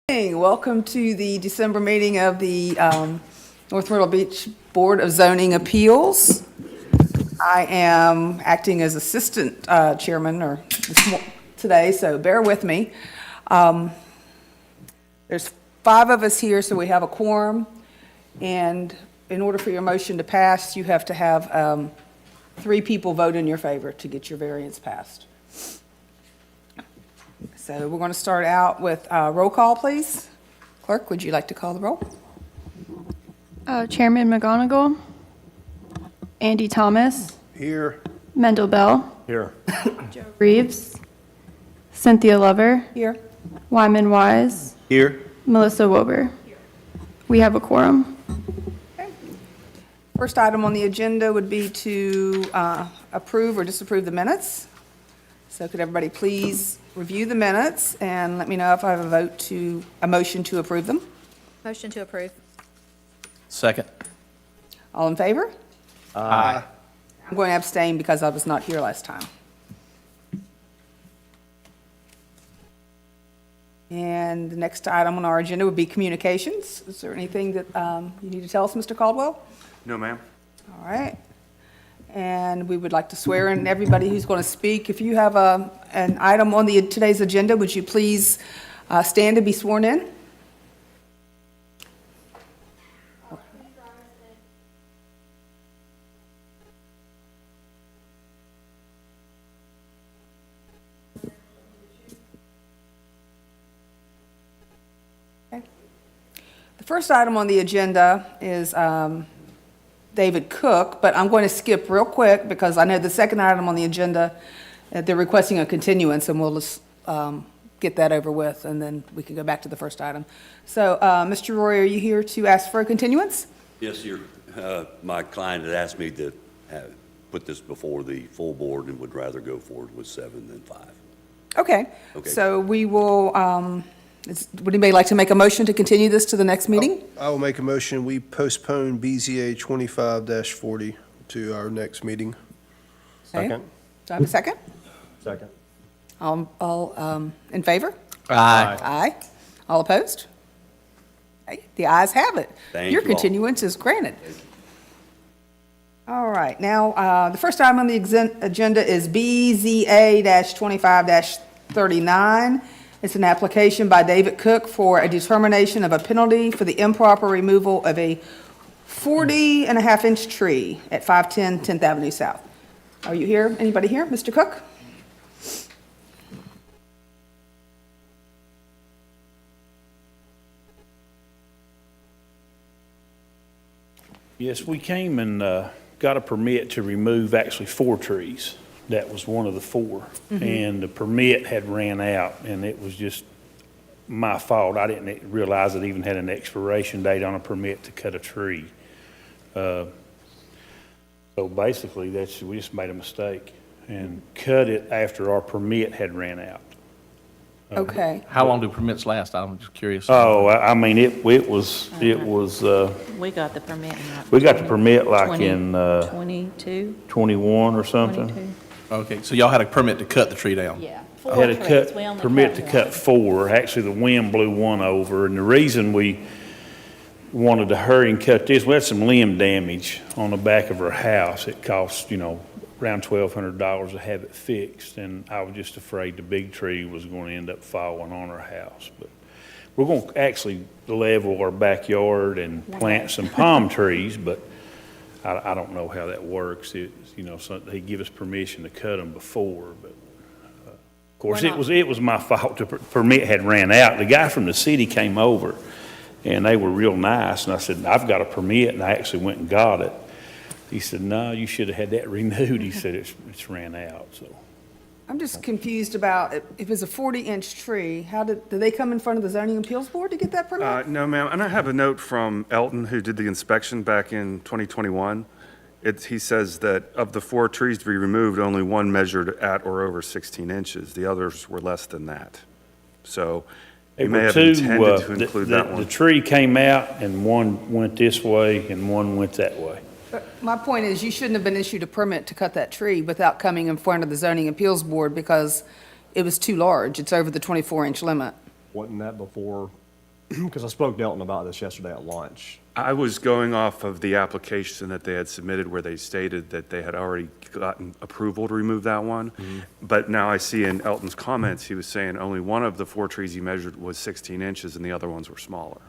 Welcome to the December meeting of the North Myrtle Beach Board of Zoning Appeals. I am acting as assistant chairman today, so bear with me. There's 5 of us here, so we have a quorum. And in order for your motion to pass, you have to have 3 people vote in your favor to get your variance passed. So we're going to start out with roll call, please. Clerk, would you like to call the roll? Chairman McGonigal, Andy Thomas. Here. Mendel Bell. Here. Joe Reeves. Cynthia Lover. Here. Wyman Wise. Here. Melissa Wober. We have a quorum. Okay. First item on the agenda would be to approve or disapprove the minutes. So could everybody please review the minutes and let me know if I have a motion to approve them? Motion to approve. Second. All in favor? Aye. I'm going to abstain because I was not here last time. And the next item on our agenda would be communications. Is there anything that you need to tell us, Mr. Caldwell? No, ma'am. All right. And we would like to swear in everybody who's going to speak. If you have an item on today's agenda, would you please stand to be sworn in? Okay. The first item on the agenda is David Cook, but I'm going to skip real quick because I know the second item on the agenda, they're requesting a continuance, and we'll just get that over with, and then we can go back to the first item. So, Mr. Roy, are you here to ask for a continuance? Yes, sir. My client had asked me to put this before the full board and would rather go forward with 7 than 5. Okay. Okay. So we will, would anybody like to make a motion to continue this to the next meeting? I will make a motion, we postpone BZA 25-40 to our next meeting. Okay. Do I have a second? Second. All in favor? Aye. Aye. All opposed? Okay, the ayes have it. Thank Your you all. continuance is granted. All right, now, the first item on the agenda is BZA-25-39. It's an application by David Cook for a determination of a penalty for the improper removal of a 40.5-inch tree at 510 10th Avenue South. Are you here? Anybody here? Mr. Cook? Yes, we came and got a permit to remove actually 4 trees. That was one of the 4. And the permit had ran out, and it was just my fault. I didn't realize it even had an expiration date on a permit to cut a tree. So basically, we just made a mistake and cut it after our permit had ran out. Okay. How long do permits last? I'm just curious. Oh, I mean, it was, We got the permit in we got the permit like 20, in 22. 21 or something. 22. Okay, so y'all had a permit to cut the tree down? Yeah. Had a permit to cut 4. Actually, the wind blew 1 over, and the reason we wanted to hurry and cut this, we had some limb damage on the back of our house. It cost, around $1,200 to have it fixed, and I was just afraid the big tree was going to end up falling on our house. But we're going to actually level our backyard and plant some palm trees, but I don't know how that works. They give us permission to cut them before, but of course it was my fault. The permit had ran out. The guy from the city came over, and they were real nice, and I said, I've got a permit, and I actually went and got it. He said, no, you should have had that renewed. He said, it's ran out, so. I'm just confused about, if it's a 40-inch tree, did they come in front of the Zoning Appeals Board to get that permit? No, ma'am. And I have a note from Elton, who did the inspection back in 2021. He says that of the 4 trees to be removed, only 1 measured at or over 16 inches. The others were less than that. So you may have intended to include that one. The tree came out, and 1 went this way, and 1 went that way. But my point is, you shouldn't have been issued a permit to cut that tree without coming in front of the Zoning Appeals Board because it was too large. It's over the 24-inch limit. Wasn't that before because I spoke to Elton about this yesterday at lunch. I was going off of the application that they had submitted where they stated that they had already gotten approval to remove that one. But now I see in Elton's comments, he was saying only one of the 4 trees he measured was 16 inches and the other ones were smaller.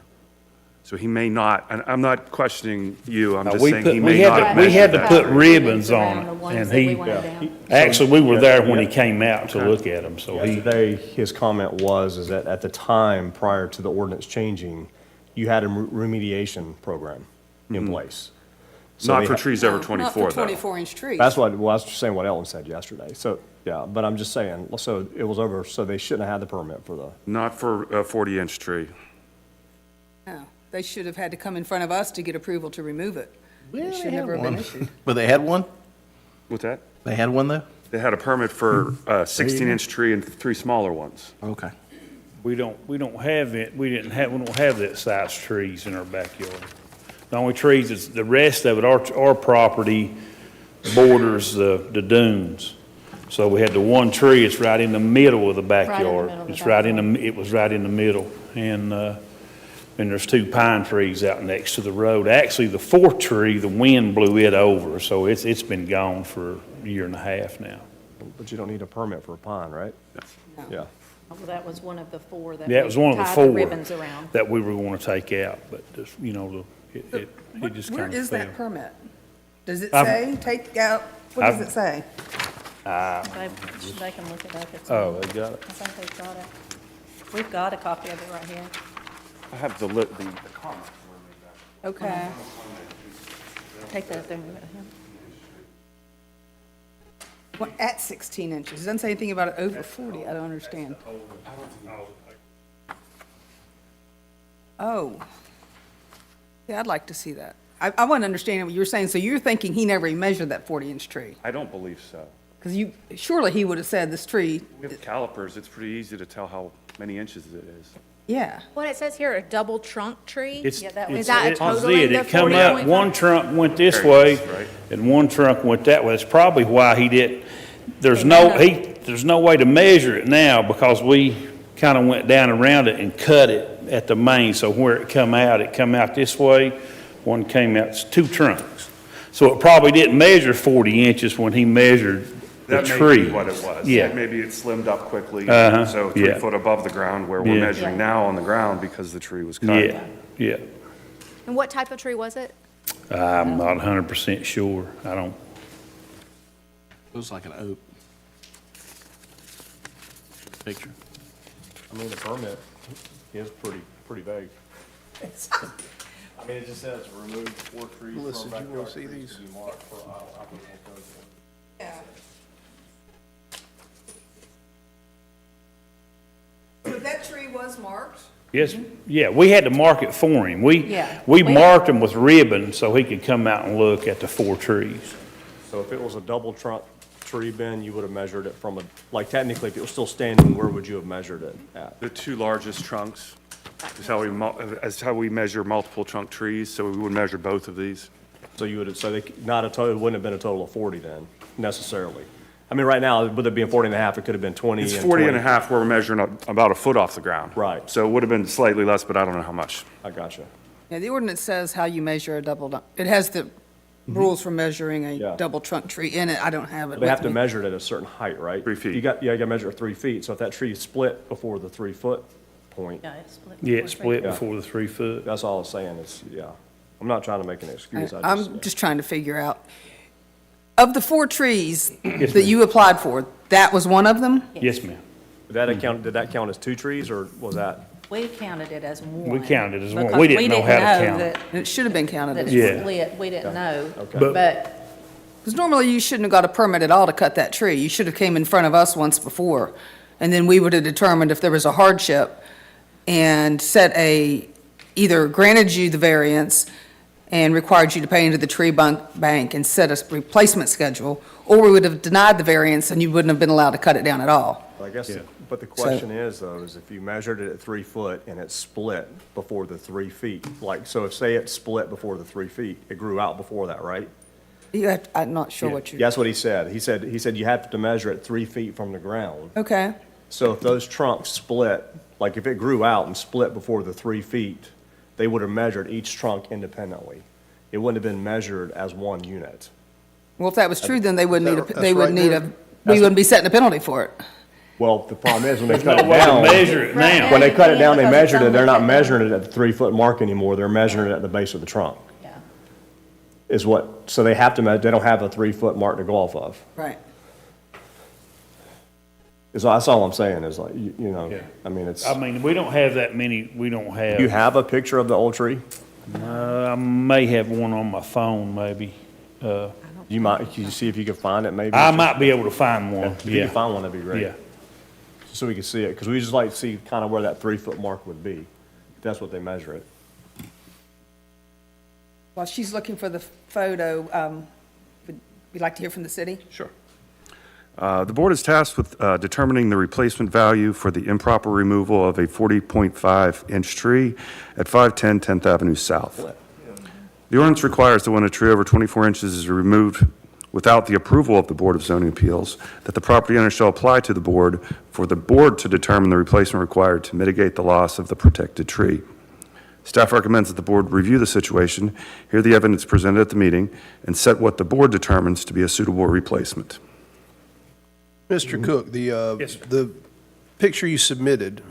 So he may not, and I'm not questioning you, I'm just saying he may not have We had measured to put that. ribbons on Around the it, ones and that we he, wanted down. actually, we were there when he Yeah. came out to look at them, so he, Yesterday, his comment was, is that at the time, prior to the ordinance changing, you had a remediation program in place. So Not they for ha- trees over Not 24, for though. 24-inch trees. That's what, well, I was just saying what Ellen said yesterday. So, yeah, but I'm just saying, so it was over, so they shouldn't have had the permit for the, Not for a 40-inch tree. No, they should have had to come in front of us to get approval to remove it. Well, It they should had never have been one. issued. But they had one? What's that? They had one, though? They had a permit for a 16-inch tree and 3 smaller ones. Okay. we don't have it, we don't have that size trees in our backyard. The only trees is, the rest of it, our property borders the dunes. So we had the one tree, it's right in the middle of the backyard. middle of the It's right in the, it was right in the middle, and there's 2 pine trees out next to the road. Actually, the 4th tree, the wind blew it over, so it's been gone for a year and a half now. but you don't need a permit for a pine, right? Yeah. Well, that was one of the 4 that That was one of the tied 4 ribbons around. that we were gonna take out, but just, it just Where kind of is fell. that permit? Does it I've- say, take out, what does it say? They can look it up. It's Oh, on- they got it. I think they've got it. We've got a copy of it right here. I have the comment. Okay. Take that up there and give it to him. Well, at 16 inches. It doesn't say anything about it over 40. I don't understand. Oh. Yeah, I'd like to see that. I want to understand what you were saying. So you're thinking he never measured that 40-inch tree? I don't believe so. Because surely he would have said this tree, With calipers, it's pretty easy to tell how many inches it is. yeah. What it says here, a double trunk tree? It's, Yeah, that it's- was- that it- totaling the It come out, 40.5? one trunk went this There it way, is, right. and one trunk went that way. That's probably why he didn't, there's no way to measure it now, because we kind of went down around it and cut it at the main, so where it come out this way, one came out, it's 2 trunks. So it probably didn't measure 40 inches when he measured the That may tree. be what it was. Yeah. Maybe it slimmed up quickly, Uh-huh, so 3 yeah. foot above the ground, where we're Yeah. measuring now on the ground because the tree was cut. Yeah, yeah. And what type of tree was it? I'm not 100% sure. I don't, It was like an oak. Picture. I mean, the permit is pretty vague. I mean, it just says remove 4 trees from Melissa, do you wanna backyard see trees these? to be marked for operational code. Yeah. So that tree was marked? yes, yeah, we had to mark it for him. Yeah. We marked them with ribbon so he could come out and look at the 4 trees. So if it was a double trunk tree, Ben, you would have measured it from like technically, if it was still standing, where would you have measured it at? The 2 largest trunks is how we measure multiple trunk trees, so we would measure both of these. So you would have, so they, not a total, it wouldn't have been a total of 40 then, necessarily. I mean, right now, with it being 40 and a half, it could have been 20 It's and 40 and a 20. half, where we're measuring about a foot off the ground. Right. So it would have been slightly less, but I don't know how much. I gotcha. Yeah, the ordinance says how you measure a it has the rules for measuring Yeah. a double trunk tree in it. I don't have it They have with to me. measure it at a certain height, right? 3 feet. You gotta measure it 3 feet, so if that tree is split before the 3-foot point, Yeah, it's split. Yeah, it split Yeah. before the 3 foot. that's all I was saying, is, yeah. I'm not trying to make an excuse, I'm just trying to figure out, of the 4 trees Yes, that ma'am. you applied for, that was one of them? Yes, ma'am. Did that count as 2 trees, or was that? We counted it as one. We counted it as one. because We didn't know how to count it. It should have been counted That as, Yeah. it split, we didn't know. Okay. But because normally you shouldn't have got a permit at all to cut that tree. You should have came in front of us once before, and then we would have determined if there was a hardship and either granted you the variance and required you to pay into the tree bank and set a replacement schedule, or we would have denied the variance and you wouldn't have been allowed to cut it down at all. I guess, but the question is, though, is if you measured it at 3 foot and it split before the 3 feet, like, so if, say it split before the 3 feet, it grew out before that, right? I'm not sure what you, That's what he said. He said you have to measure it 3 feet from the ground. okay, So if those trunks split Like if it grew out and split before the 3 feet, they would have measured each trunk independently. It wouldn't have been measured as one unit. Well, if that was true, then they wouldn't need, That's they wouldn't right need there. we wouldn't be setting a penalty for it. Well, the problem is when they cut No it way to down, measure it now. when they cut it down, they Because it's measured it, they're not only cut down. measuring it at the 3-foot mark anymore, they're measuring it at the base of the trunk. Yeah. Is what, so they have to, they don't have a 3-foot mark to go off of. Right. That's all I'm saying is like, you know, Yeah. I mean, it's, I mean, we don't have that many, we don't have. you have a picture of the old tree? I may have one on my phone, maybe. You might, can you see if you can find it maybe? I might be able to find one, If you yeah. can find one, that'd be great. Yeah. So we can see it, because we just like to see kind of where that 3-foot mark would be. That's what they measure it. While she's looking for the photo, would you like to hear from the city? Sure. The board is tasked with determining the replacement value for the improper removal of a 40.5-inch tree at 510 10th Avenue South. The ordinance requires that when a tree over 24 inches is removed without the approval of the Board of Zoning Appeals, that the property owner shall apply to the board for the board to determine the replacement required to mitigate the loss of the protected tree. Staff recommends that the board review the situation, hear the evidence presented at the meeting, and set what the board determines to be a suitable replacement. Mr. Cook, Yes, sir. the picture you submitted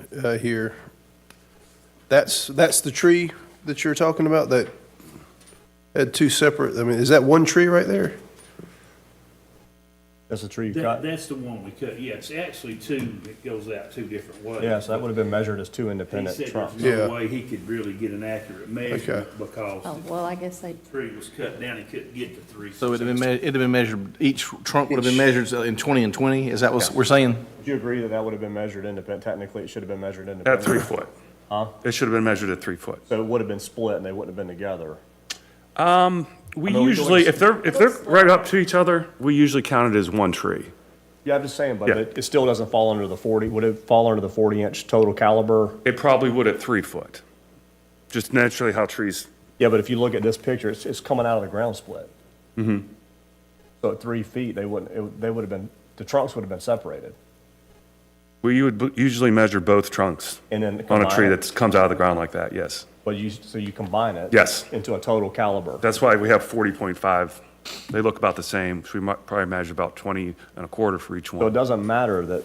here, that's the tree that you're talking about that had two separate, I mean, is that one tree right there? That's the tree you cut? That's the one we cut, yeah, it's actually two, it goes out two different ways. Yeah, so that would have been measured as 2 He independent said trunks. there's Yeah. no way he could really get an accurate measurement because Oh, well, I guess they, the tree was cut down, he couldn't get to 3. So it'd have been measured, each trunk would have been measured in 20 and 20? Is that what we're saying? Would you agree that that would have been measured independent? Technically, it should have been measured At independently. 3 foot. Huh? It should have been measured at 3 foot. So it would have been split and they wouldn't have been together. We I mean, we usually, go- if they're right up to each other, we usually count it as one tree. Yeah, I'm just saying, but Yeah. it still doesn't fall under the 40, would it fall under the 40-inch total caliber? It probably would at 3 foot. Just naturally how trees, Yeah, but if you look at this picture, it's coming out of the ground split. Mm-hmm. So at 3 feet, they would have been, the trunks would have been separated. you would usually measure both trunks And then on a combine tree it. that comes out of the ground like that, yes. But so you combine it. Yes. Into a total caliber. That's why we have 40.5. They look about the same, so we might probably measure about 20 and a quarter for each So it one. doesn't matter that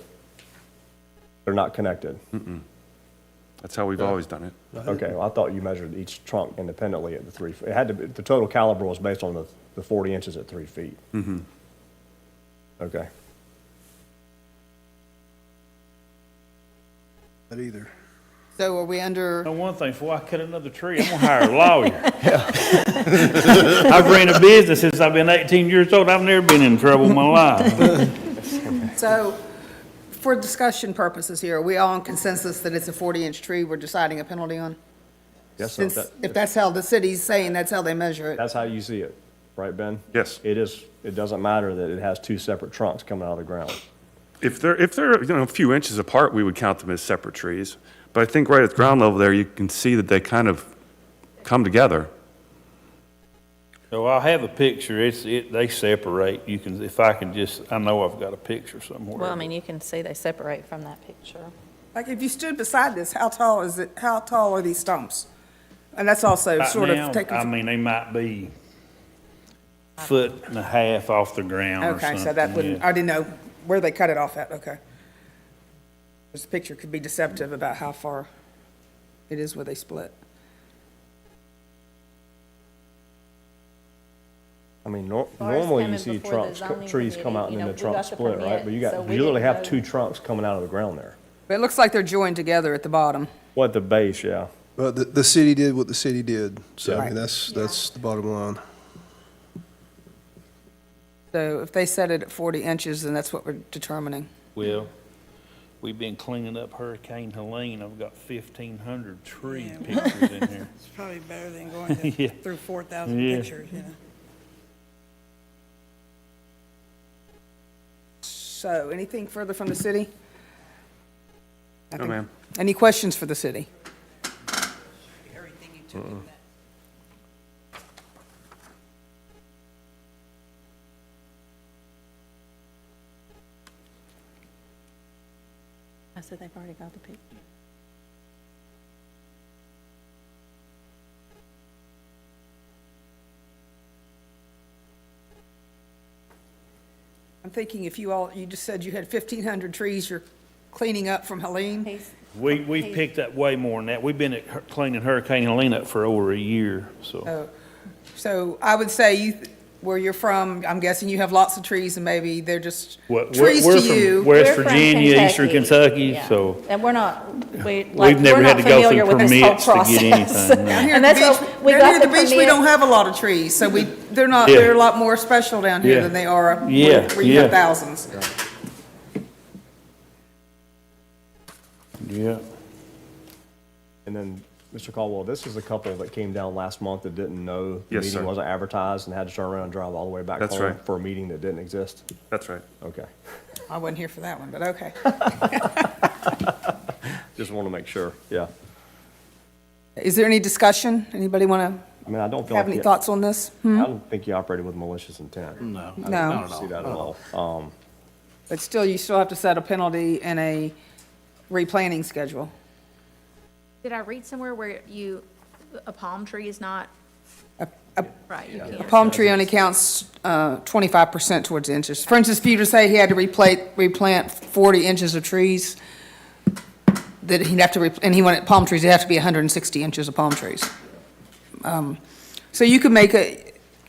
they're not connected. That's how we've always done it. Okay, well, I thought you measured each trunk independently at the 3 feet. It had to be, the total caliber was based on the 40 inches at 3 feet. Mm-hmm. Okay. Not either. So are we under, Now, one thing, before I cut another tree, I'm gonna hire a lawyer. I've ran a business since I've been 18 years old. I've never been in trouble in my life. so for discussion purposes here, are we all in consensus that it's a 40-inch tree we're deciding a penalty on? Yes, so Since, if that's how the city's saying, that's how they measure it. that's how you see it, right, Ben? Yes. It doesn't matter that it has 2 separate trunks coming out of the ground. If they're, a few inches apart, we would count them as separate trees. But I think right at the ground level there, you can see that they kind of come together. So I'll have a picture. They separate. You can, if I can just, I know I've got a picture somewhere. well, I mean, you can see they separate from that picture. Like, if you stood beside this, how tall is it, how tall are these stumps? And that's also Right sort now, of taken. I mean, they might be 1.5 off the ground or something. Okay, so that wouldn't, yeah. I didn't know where they cut it off at, okay. This picture could be deceptive about how far it is where they split. I mean, far as normally you coming see before the trunks, zoning trees come out committee, and then you the know, we trunks got the split, right? permit, But so we you literally didn't have know. 2 trunks coming out of the ground there. But it looks like they're joined together at the bottom. Well, at the base, yeah. Well, the city did what the city did, so I Right. mean, that's the bottom line. So if they set it at 40 inches, then that's what we're determining. Well, we've been cleaning up Hurricane Helene. I've got 1,500 tree pictures in here. It's probably better than going Yeah. through 4,000 Yeah. pictures, you know? So anything further from the city? No, ma'am. Any questions for the city? Everything you took in that. I said they've already got the picture. I'm thinking if you just said you had 1,500 trees you're cleaning up from Helene. We've picked up way more than that. We've been cleaning Hurricane Helene up for over a year, so. So I would say where you're from, I'm guessing you have lots of trees and maybe they're just We're trees we're to from you. West We're from Virginia, Eastern Kentucky, yeah. so. And we're not, We've never had to go familiar through with this whole permits to get process. anything. Down no. here And at the that's beach, what- we down got here at the the beach, we permit. don't have a lot of trees, so they're Yeah. a lot more special down here Yeah. than they are Yeah, where you have yeah. thousands. Yeah. And then, Mr. Caldwell, this is a couple that came down last month that didn't know the Yes, meeting sir. wasn't advertised and had to turn around and drive all the way back That's home right. for a meeting that didn't exist. That's right. Okay. I wasn't here for that one, but okay. Just want to make sure, yeah. Is there any discussion? Anybody want I mean, I don't to feel have like, any you- thoughts on this? I don't think you operated with malicious intent. No. No. I don't see that at all. But still, you still have to set a penalty and a replanting schedule. Did I read somewhere where a palm tree is not, right, you A can't. palm tree only counts 25% towards inches. For instance, if you were to say he had to replant 40 inches of trees, that he'd have to, and he wanted palm trees, it'd have to be 160 inches of palm trees. So you could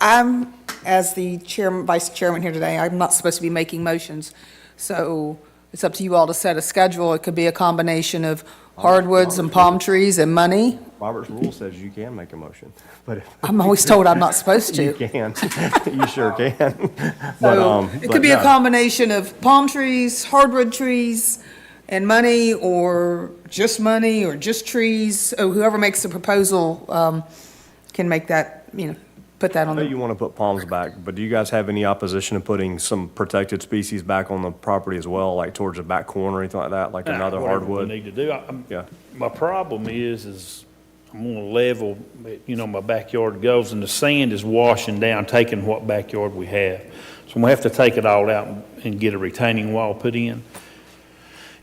I'm, as the vice chairman here today, I'm not supposed to be making motions. So it's up to you all to set a schedule. It could be a combination of hardwoods and palm trees and money. Robert's rule says you can make a motion, but if I'm always told I'm not supposed you to. can, you sure can. So it but could be a no. combination of palm trees, hardwood trees, and money, or just trees. Oh, whoever makes the proposal can make that, put that I on know the. you want to put palms back, but do you guys have any opposition to putting some protected species back on the property as well, like towards the back corner or anything like that, like another Whatever hardwood? we need to do. Yeah. My problem is I'm gonna level, my backyard goes and the sand is washing down, taking what backyard we have. So we have to take it all out and get a retaining wall put in.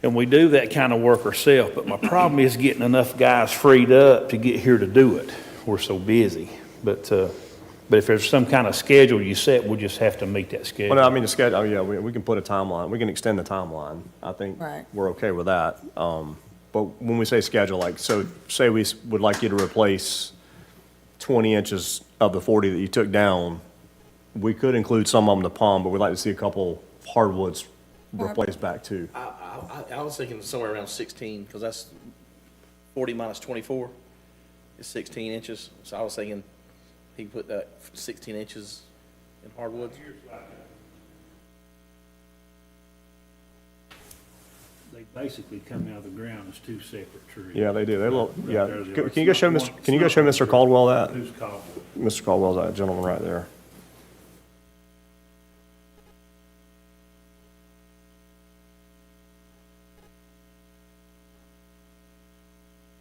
And we do that kind of work ourselves, but my problem is getting enough guys freed up to get here to do it. We're so busy. But if there's some kind of schedule you set, we'll just have to meet that schedule. Well, no, I mean, the schedule, oh, yeah, we can put a timeline, we can extend the timeline. I think Right. we're okay with that. But when we say schedule, like, so say we would like you to replace 20 inches of the 40 that you took down, we could include some of them to palm, but we'd like to see a couple hardwoods replaced back too. I was thinking somewhere around 16, because that's 40 minus 24 is 16 inches. So I was thinking he could put that 16 inches in hardwoods. They basically come out of the ground as two separate trees. Yeah, they do. They look, Right yeah. there they are. Can you go show Mr. Caldwell that? Who's called? Mr. Caldwell's that gentleman right there.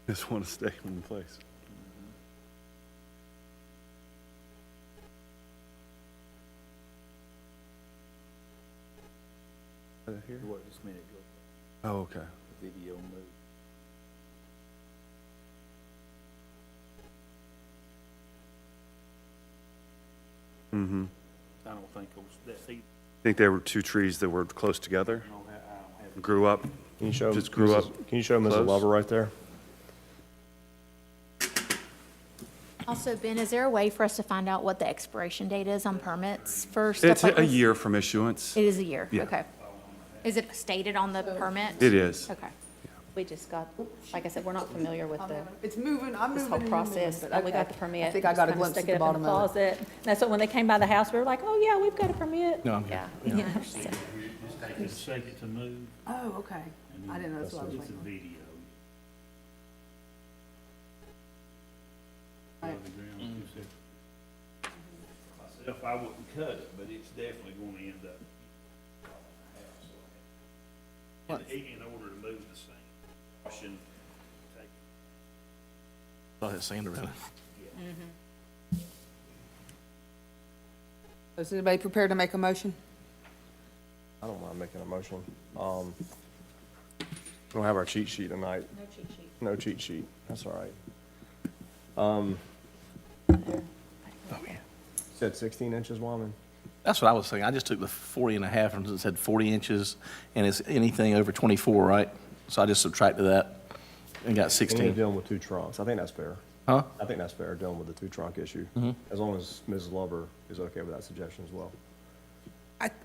Just want to stay in place. Oh, okay. Video move. Mm-hmm. I don't think that's either. Think they were two trees that were close together, I don't have. grew up? Can you show? Just grew up Can you show Mrs. close? Lover right there? Also, Ben, is there a way for us to find out what the expiration date is on permits for stuff It's like a this? year from issuance. It is a year, Yeah. okay. Is it stated on the permit? It is. Okay. We just got, like I said, we're not familiar with It's moving, I'm this whole process. We got the permit. I think I got a just kinda glimpse stuck at it the up in bottom of it. closet. That's what, when they came by the house, we were like, oh, yeah, we've got a permit. No, I'm here. Yeah. Yeah. So- Take a second to move. Oh, okay. I didn't know that's what I was It's a waiting video. Myself, I wouldn't cut it, but it's definitely going to end up. In order to move the sand, washing, take. I had sand around it. on. Is anybody prepared to make a motion? I don't mind making a motion. We don't have our cheat sheet tonight. No cheat sheet. No cheat sheet. That's all right. Oh, yeah. Said 16 inches, Wyman? That's what I was saying. I just took the 40 and a half and it said 40 inches, and it's anything over 24, right? So I just subtracted that and got And you're 16. dealing with two trunks. I think that's fair. Huh? I think that's fair, dealing with the two trunk issue. As long as Mrs. Lover is okay with that suggestion as well.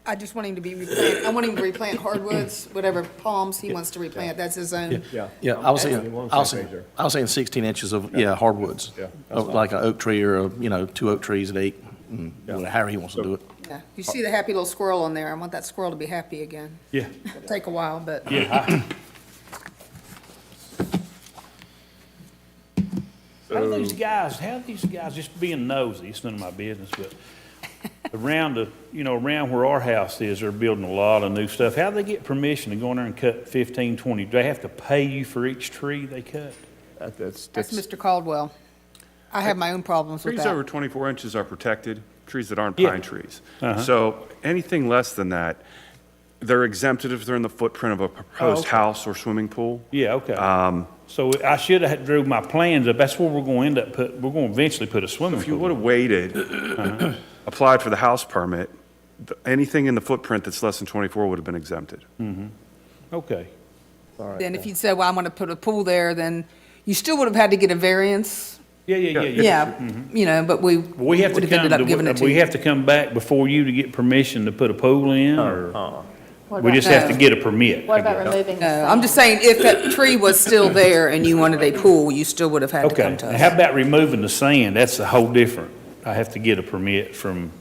I just want him to be replant, I want him to replant hardwoods, whatever palms he wants to replant, that's his own. Yeah. Yeah, I was Okay. saying, We're on the I was same saying, page I was saying 16 inches of, yeah, hardwoods. Yeah, that's Of fine. like an oak tree or, two oak trees at 8, Yeah. however he wants to do it. Yeah, you see the happy little squirrel on there, I want that squirrel to be happy again. Yeah, It'll take a while, but. yeah. How do these guys, just being nosy, it's none of my business, but around around where our house is, they're building a lot of new stuff. How do they get permission to go in there and cut 15, 20? Do they have to pay you for each tree they cut? That's Mr. Caldwell. I have my own problems with Trees that. over 24 inches are protected, trees that aren't Yeah. pine trees. Uh-huh. So anything less than that, they're exempted if they're in the footprint of a proposed okay. house or swimming pool. Yeah, okay. So I should have drew my plans up. That's where we're going to end up we're going to eventually put a swimming If you pool. would have waited, applied for the house permit, anything in the footprint that's less than 24 would have been exempted. Okay. Then if you'd said, well, I'm gonna put a pool there, then you still would have had to get a variance. Yeah. Yeah, but we would We have to have ended up giving it to we you. have to come back before you to get permission to put a pool in, or What we about- just have to get a permit? What I about guess? removing the No, I'm just saying, if that tree was still there and you wanted a pool, you still would have had to Okay, come to now how us. about removing the sand? That's a whole different, I have to get a permit from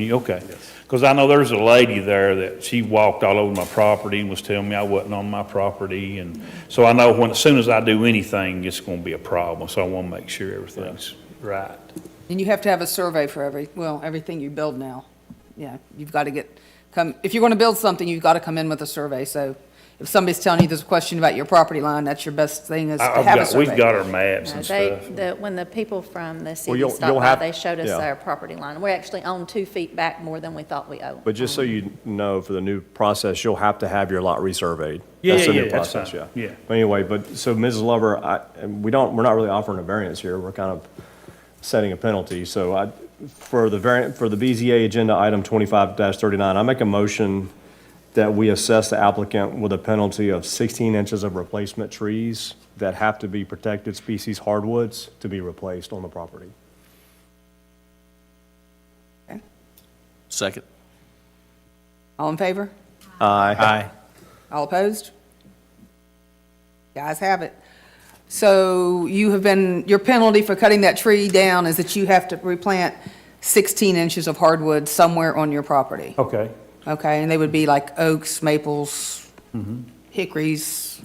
you, okay. Because I know there's a lady there that she walked all over my property and was telling me I wasn't on my property, and so I know as soon as I do anything, it's gonna be a problem, so I wanna make sure everything's right. And you have to have a survey for everything you build now. Yeah, you've got to if you're gonna build something, you've got to come in with a survey, so if somebody's telling you there's a question about your property line, that's your best thing is to have a survey. We've got our maps No, and stuff. when the people from the city you'll stopped by, have- they showed us yeah. our property line. We actually own 2 feet back more than we thought we owed. But just so you know, for the new process, you'll have to have your lot resurveyed. Yeah, That's the yeah, new yeah, that's process, fine. Yeah. But anyway, so Mrs. Lover, we're not really offering a variance here. We're kind of setting a penalty. So for the BZA agenda item 25-39, I make a motion that we assess the applicant with a penalty of 16 inches of replacement trees that have to be protected species hardwoods to be replaced on the property. Second. All in favor? Aye. All opposed? Guys have it. So your penalty for cutting that tree down is that you have to replant 16 inches of hardwood somewhere on your property. Okay, Okay, and they would be like oaks, maples, hickories.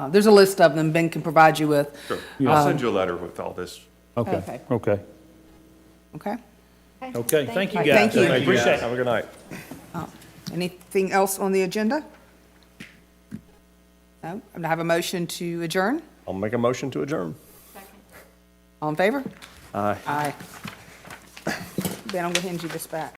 There's a list of them Ben can provide you with. Sure. I'll send you a letter with all this. okay, Okay. okay. Okay? Okay, thank you you. guys. Thank you. Appreciate it. Have a good night. Anything else on the agenda? No? I have a motion to adjourn. I'll make a motion to adjourn. All in favor? Aye. Aye. Ben, I'm going to hand you this back.